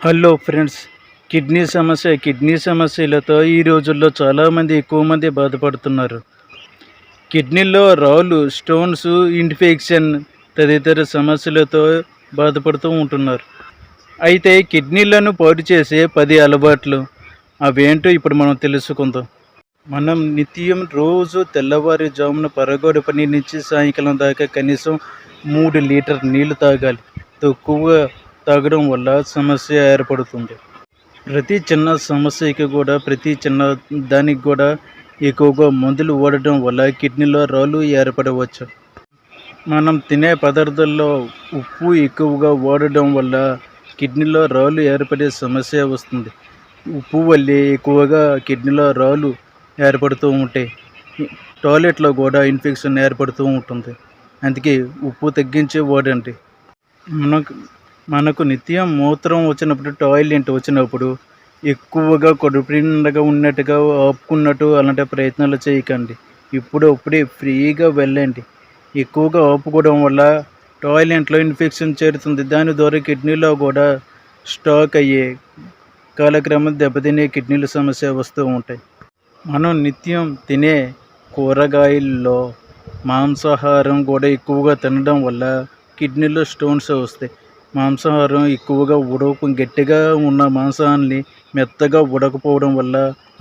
Hello friends, kidney సమస్యలతో ఈ రోజుల్లో చాలామంది ఎక్కువ మంది బాధపడుతున్నారు. కిడ్నీలో రాళ్ళు, స్టోన్స్, ఇన్ఫెక్షన్ తదితర సమస్యలతో బాధపడుతూ ఉంటున్నారు. అయితే కిడ్నీలను పాడు చేసే 10 అలవాట్లు అవేంటో ఇప్పుడు మనం తెలుసుకుందాం. మనం నిత్యం రోజు తెల్లవారుజామున పరగడుపుని నుంచి సాయంకాలం దాకా కనీసం 3 లీటర్ నీళ్లు తాగాలి. తక్కువగా తాగడం వల్ల సమస్య ఏర్పడుతుంది. ప్రతి చిన్న దానికి కూడా ఎక్కువగా మందులు వాడటం వల్ల కిడ్నీలో రాళ్ళు ఏర్పడవచ్చు. మనం తినే పదార్థాల్లో ఉప్పు ఎక్కువగా వాడడం వల్ల కిడ్నీలో రాళ్ళు ఏర్పడే సమస్య వస్తుంది. ఉప్పు వల్లే ఎక్కువగా కిడ్నీలో రాళ్ళు ఏర్పడుతూ ఉంటాయి. టాయిలెట్లో కూడా ఇన్ఫెక్షన్ ఏర్పడుతూ ఉంటుంది. అందుకే ఉప్పు తగ్గించి వాడండి. మనకు నిత్యం మూత్రం వచ్చినప్పుడు, టాయిలెట్ వచ్చినప్పుడు ఎక్కువగా కడుపు నిండగా ఉన్నట్టుగా ఆపుకున్నట్టు అలాంటి ప్రయత్నాలు చేయకండి. ఇప్పుడే ఫ్రీగా వెళ్ళండి. ఎక్కువగా ఆపుకోవడం వల్ల టాయిలెట్లో ఇన్ఫెక్షన్ చేరుతుంది. దాని ద్వారా కిడ్నీలో కూడా స్టాక్ అయ్యే కాలక్రమం దెబ్బతినే కిడ్నీల సమస్య వస్తూ ఉంటాయి. మనం నిత్యం తినే కూరగాయల్లో మాంసాహారం కూడా ఎక్కువగా తినడం వల్ల కిడ్నీలో స్టోన్స్ వస్తాయి. మాంసాహారం ఎక్కువగా గట్టిగా ఉన్న మాంసాన్ని మెత్తగా ఉడకపోవడం వల్ల,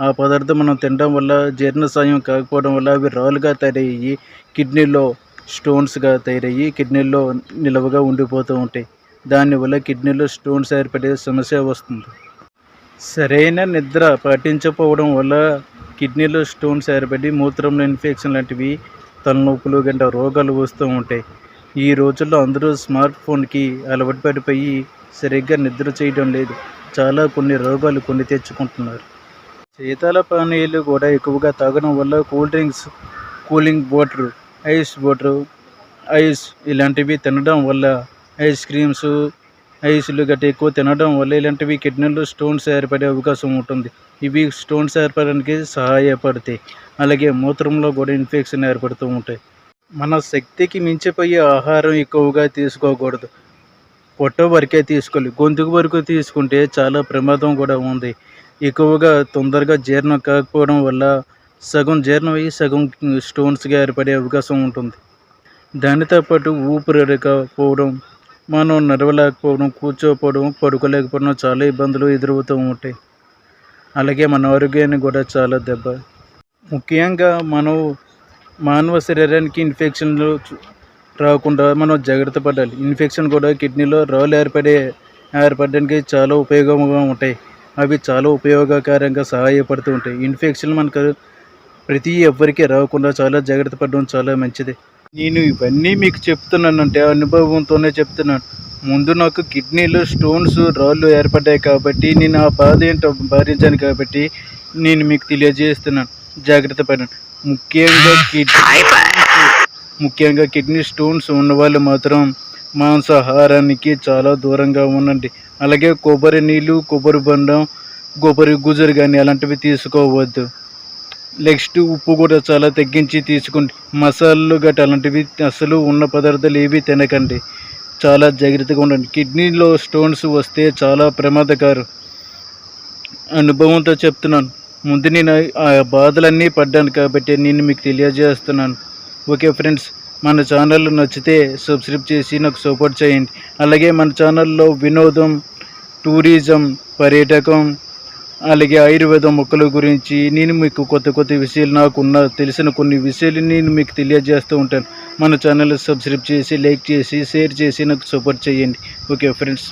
ఆ పదార్థం మనం తినడం వల్ల జీర్ణశయం కాకపోవడం వల్ల అవి రాళ్ళుగా తయారయ్యి కిడ్నీలో స్టోన్స్గా తయారయ్యి కిడ్నీలో నిలవగా ఉండిపోతూ ఉంటాయి. దానివల్ల కిడ్నీలో స్టోన్స్ ఏర్పడే సమస్య వస్తుంది. సరైన నిద్ర పాటించకపోవడం వల్ల కిడ్నీలో స్టోన్స్ ఏర్పడి మూత్రంలో ఇన్ఫెక్షన్ లాంటివి, తలనొప్పులు గంట రోగాలు వస్తూ ఉంటాయి. ఈ రోజుల్లో అందరూ స్మార్ట్ ఫోన్కి అలవాటు పడిపోయి సరిగ్గా నిద్ర చేయడం లేదు. కొన్ని రోగాలు తెచ్చుకుంటున్నారు. శీతల పానీయాలు కూడా ఎక్కువగా తాగడం వల్ల cool drinks, cooling water, ice ఇలాంటివి తినడం వల్ల, ఐస్ క్రీమ్స్, ఐస్లు గట్రా ఎక్కువ తినడం వల్ల ఇలాంటివి కిడ్నీలో స్టోన్స్ ఏర్పడే అవకాశం ఉంటుంది. ఇవి స్టోన్స్ ఏర్పడడానికి సహాయపడతాయి. అలాగే మూత్రంలో కూడా ఇన్ఫెక్షన్ ఏర్పడుతూ ఉంటాయి. మన శక్తికి మించిపోయే ఆహారం ఎక్కువగా తీసుకోకూడదు. పొట్ట వరకే తీసుకోవాలి. గొంతుకు వరకు తీసుకుంటే చాలా ప్రమాదం కూడా ఉంది. ఎక్కువగా తొందరగా జీర్ణం కాకపోవడం వల్ల సగం జీర్ణం అయ్యి సగం స్టోన్స్గా ఏర్పడే అవకాశం ఉంటుంది. దానితో పాటు ఊపిరాడకపోవడం, మనం నడవలేకపోవడం, కూర్చోకపోవడం, పడుకోలేకపోవడం చాలా ఇబ్బందులు ఎదురవుతూ ఉంటాయి. అలాగే మన ఆరోగ్యానికి కూడా చాలా దెబ్బ. ముఖ్యంగా మానవ శరీరానికి ఇన్ఫెక్షన్లు రాకుండా మనం జాగ్రత్త పడాలి. ఇన్ఫెక్షన్ కూడా కిడ్నీలో రాళ్ళు ఏర్పడడానికి చాలా ఉపయోగంగా ఉంటాయి. అవి చాలా ఉపయోగకరంగా సహాయపడుతూ ఉంటాయి. ఇన్ఫెక్షన్ మనకు ఎవ్వరికీ రాకుండా చాలా జాగ్రత్త పడడం చాలా మంచిది. నేను ఇవన్నీ మీకు చెప్తున్నానంటే అనుభవంతోనే చెప్తున్నాను. ముందు నాకు కిడ్నీలో స్టోన్స్, రాళ్ళు ఏర్పడ్డాయి కాబట్టి నేను ఆ బాధ ఏంటో భరించాను కాబట్టి నేను మీకు తెలియజేస్తున్నాను. జాగ్రత్త పడండి. ముఖ్యంగా కిడ్నీ స్టోన్స్ ఉన్నవాళ్ళు మాత్రం మాంసాహారానికి చాలా దూరంగా ఉండండి. అలాగే కొబ్బరి నీళ్ళు, కొబ్బరి బండం, కొబ్బరి గుజరు కానీ అలాంటివి తీసుకోవద్దు. నెక్స్ట్ ఉప్పు కూడా చాలా తగ్గించి తీసుకోండి. మసాలాలు గట్రా అలాంటివి అసలు ఉన్న పదార్థాలు ఏవి తినకండి. చాలా జాగ్రత్తగా ఉండండి. కిడ్నీలో స్టోన్స్ వస్తే చాలా ప్రమాదకరం. అనుభవంతో చెప్తున్నాను. ముందు నేను ఆ బాధలన్నీ పడ్డాను కాబట్టి నేను మీకు తెలియజేస్తున్నాను. ఓకే ఫ్రెండ్స్, మన ఛానల్ నచ్చితే సబ్స్క్రైబ్ చేసి నాకు సపోర్ట్ చేయండి. అలాగే మన ఛానల్లో వినోదం, టూరిజం, పర్యాటకం, అలాగే ఆయుర్వేదం మొక్కల గురించి నేను మీకు కొత్త విషయాలు తెలిసిన కొన్ని విషయాలు నేను మీకు తెలియజేస్తూ ఉంటాను. మన ఛానల్ సబ్స్క్రైబ్ చేసి, లైక్ చేసి, షేర్ చేసి నాకు సపోర్ట్ చేయండి. Okay friends.